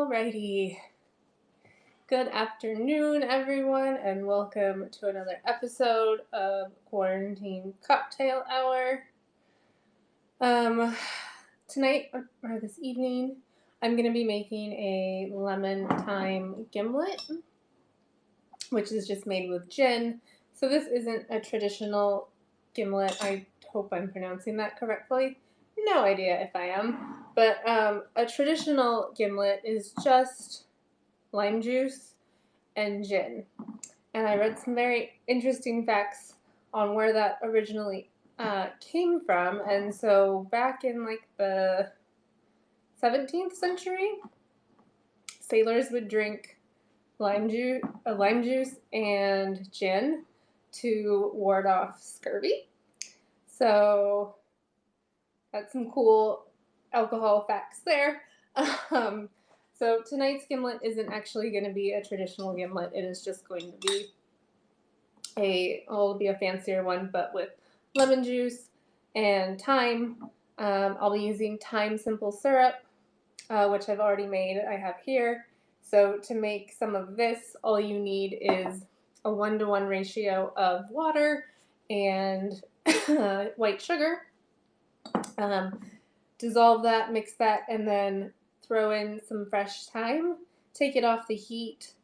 Alrighty. Good afternoon, everyone, and welcome to another episode of Quarantine Cocktail Hour. Tonight, or this evening, I'm going to be making a lemon thyme gimlet, which is just made with gin. So this isn't a traditional gimlet. I hope I'm pronouncing that correctly. No idea if I am. But a traditional gimlet is just lime juice and gin. And I read some very interesting facts on where that originally came from. And so back in like the 17th century, sailors would drink lime juice and gin to ward off scurvy. So that's some cool alcohol facts there. So tonight's gimlet isn't actually going to be a traditional gimlet. It is just going to be a fancier one, but with lemon juice and thyme. I'll be using thyme simple syrup, which I've already made. I have here. So to make some of this, all you need is a 1-to-1 ratio of water and white sugar. Dissolve that, mix that, and then throw in some fresh thyme. Take it off the heat,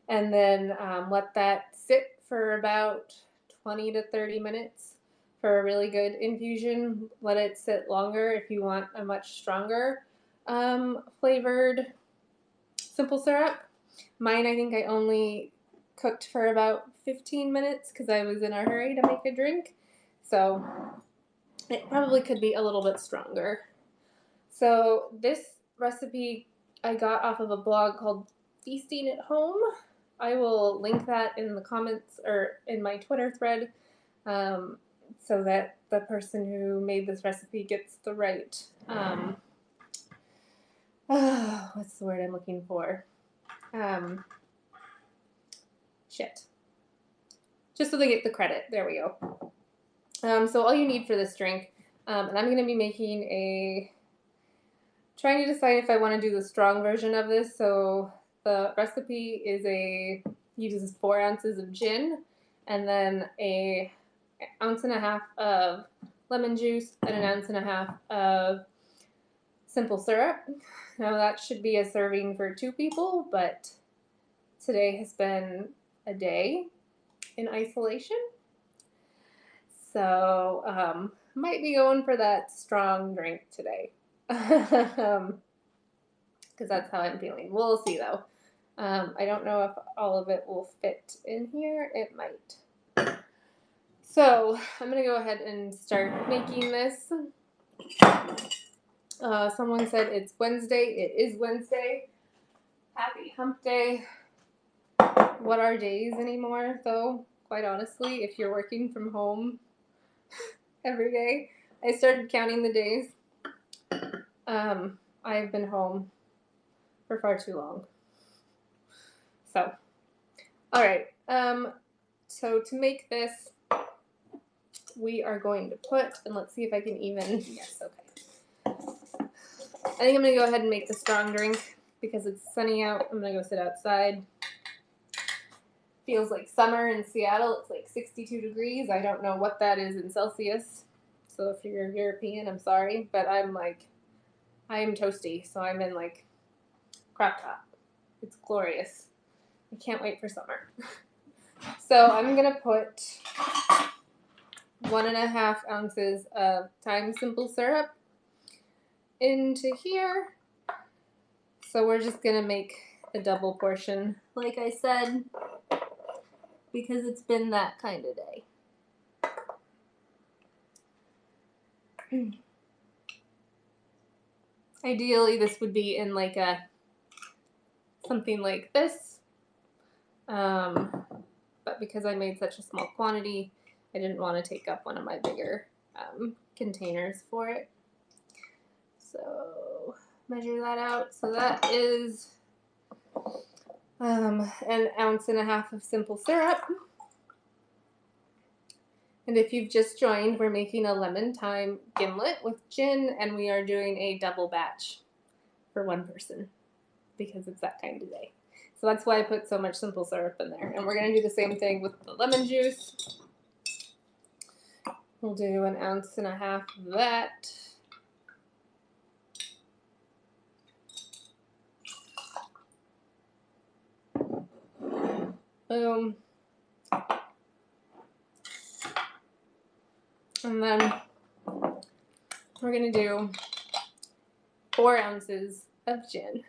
and then let that sit for about 20 to 30 minutes for a really good infusion. Let it sit longer if you want a much stronger flavored simple syrup. Mine, I think I only cooked for about 15 minutes because I was in a hurry to make a drink. So it probably could be a little bit stronger. So this recipe I got off of a blog called Feasting at Home. I will link that in the comments or in my Twitter thread so that the person who made this recipe gets the right, what's the word I'm looking for? Just so they get the credit. There we go. So all you need for this drink, and I'm going to be trying to decide if I want to do the strong version of this. So the recipe uses 4 ounces of gin and then an ounce and a half of lemon juice and an ounce and a half of simple syrup. Now that should be a serving for 2 people, but today has been a day in isolation. So might be going for that strong drink today. Because that's how I'm feeling. We'll see though. I don't know if all of it will fit in here. It might. So I'm going to go ahead and start making this. Someone said it's Wednesday. It is Wednesday. Happy hump day. What are days anymore though? Quite honestly, if you're working from home every day. I started counting the days. I've been home for far too long. So, all right. So to make this, we are going to put, and let's see if I can even, yes, okay. I think I'm going to go ahead and make the strong drink because it's sunny out. I'm going to go sit outside. Feels like summer in Seattle. It's like 62 degrees. I don't know what that is in Celsius. So if you're European, I'm sorry. But I am toasty. So I'm in like crop top. It's glorious. I can't wait for summer. So I'm going to put 1.5 ounces of thyme simple syrup into here. So we're just going to make a double portion, like I said, because it's been that kind of day. Ideally, this would be in like something like this. But because I made such a small quantity, I didn't want to take up one of my bigger containers for it. So measure that out. So that is an 1.5 ounces of simple syrup. And if you've just joined, we're making a lemon thyme gimlet with gin, and we are doing a double batch for one person because it's that kind of day. So that's why I put so much simple syrup in there. And we're going to do the same thing with the lemon juice. We'll do 1.5 ounces of that. Boom. And then we're going to do 4 ounces of gin.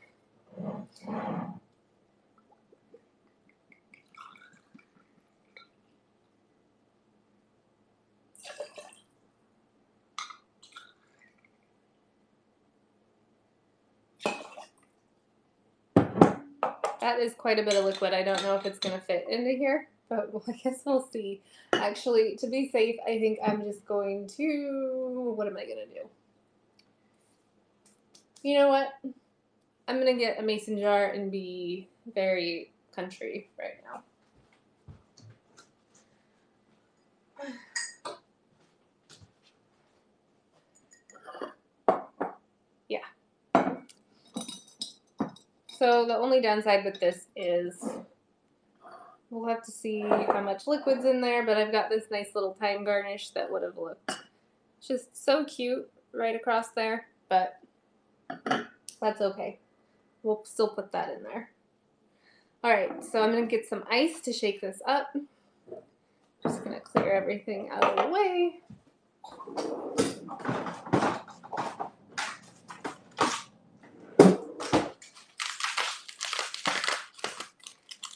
That is quite a bit of liquid. I don't know if it's going to fit into here, but I guess we'll see. Actually, to be safe, I think I'm just going to, what am I going to do? You know what? I'm going to get a mason jar and be very country right now. Yeah. So the only downside with this is we'll have to see how much liquid's in there, but I've got this nice little thyme garnish that would have looked just so cute right across there, but that's okay. We'll still put that in there. All right, so I'm going to get some ice to shake this up. Just going to clear everything out of the way.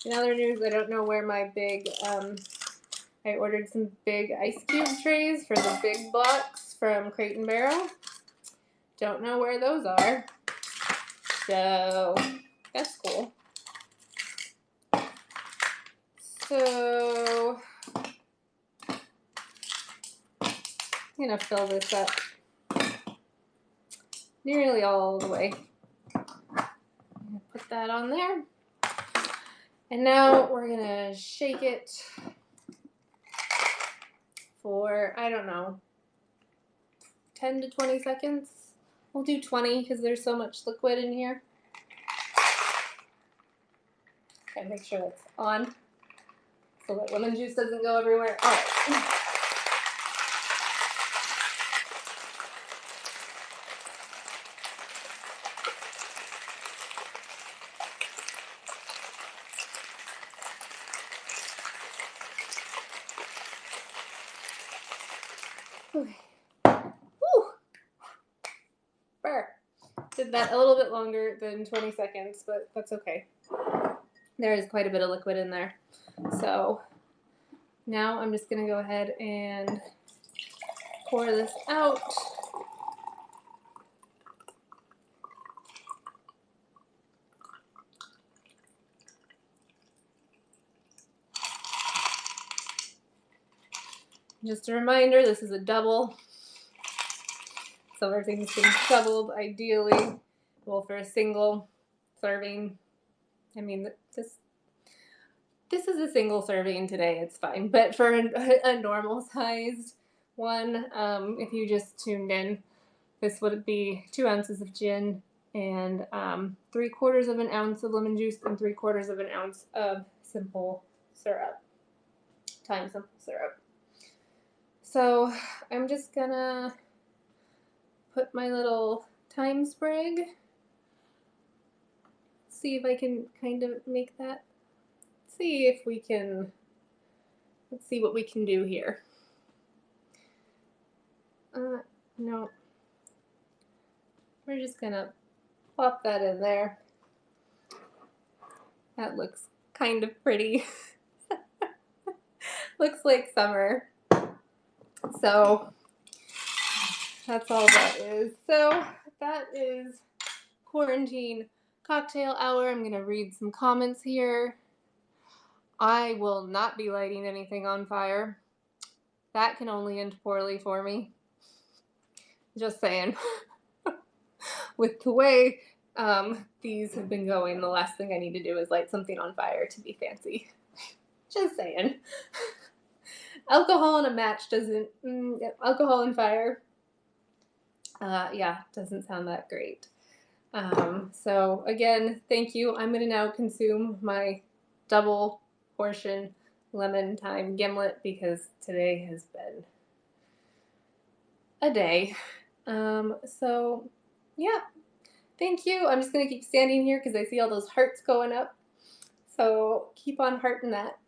In other news, I don't know where my big, I ordered some big ice cube trays for the big blocks from Crate & Barrel. Don't know where those are. So, that's cool. So, I'm going to fill this up nearly all the way. I'm going to put that on there. And now we're going to shake it for, I don't know, 10 to 20 seconds. We'll do 20 because there's so much liquid in here. Gotta make sure that's on so that lemon juice doesn't go everywhere. All right. Okay. Woo! Burr. Did that a little bit longer than 20 seconds, but that's okay. There is quite a bit of liquid in there. So now I'm just going to go ahead and pour this out. Just a reminder, this is a double. So everything's been doubled ideally. Well, for a single serving, I mean, this is a single serving today, it's fine. But for a normal sized one, if you just tuned in, this would be 2 ounces of gin and 3/4 of an ounce of lemon juice and 3/4 of an ounce of simple syrup, thyme simple syrup. So I'm just gonna put my little thyme sprig, see if I can kind of make that, see if we can, let's see what we can do here. No, we're just gonna plop that in there. That looks kind of pretty. Looks like summer. So that's all that is. So that is quarantine cocktail hour. I'm going to read some comments here. I will not be lighting anything on fire. That can only end poorly for me. Just saying. With the way these have been going, the last thing I need to do is light something on fire to be fancy. Just saying. Alcohol and a match doesn't, alcohol and fire, yeah, doesn't sound that great. So again, thank you. I'm going to now consume my double portion lemon thyme gimlet because today has been a day. So yeah, thank you. I'm just going to keep standing here because I see all those hearts going up. So keep on hearting that.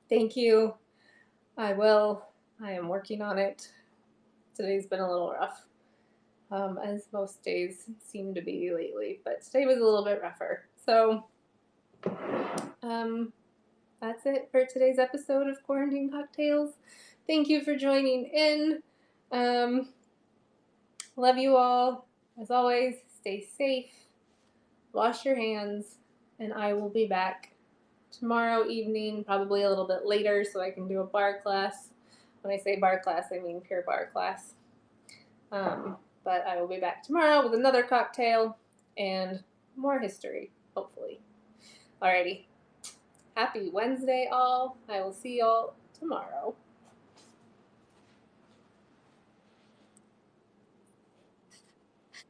Thank you. I will. I am working on it. Today's been a little rough, as most days seem to be lately, but today was a little bit rougher. So that's it for today's episode of Quarantine Cocktails. Thank you for joining in. Love you all. As always, stay safe, wash your hands, and I will be back tomorrow evening, probably a little bit later, so I can do a bar class. When I say bar class, I mean pure bar class. But I will be back tomorrow with another cocktail and more history, hopefully. Alrighty. Happy Wednesday, all. I will see y'all tomorrow.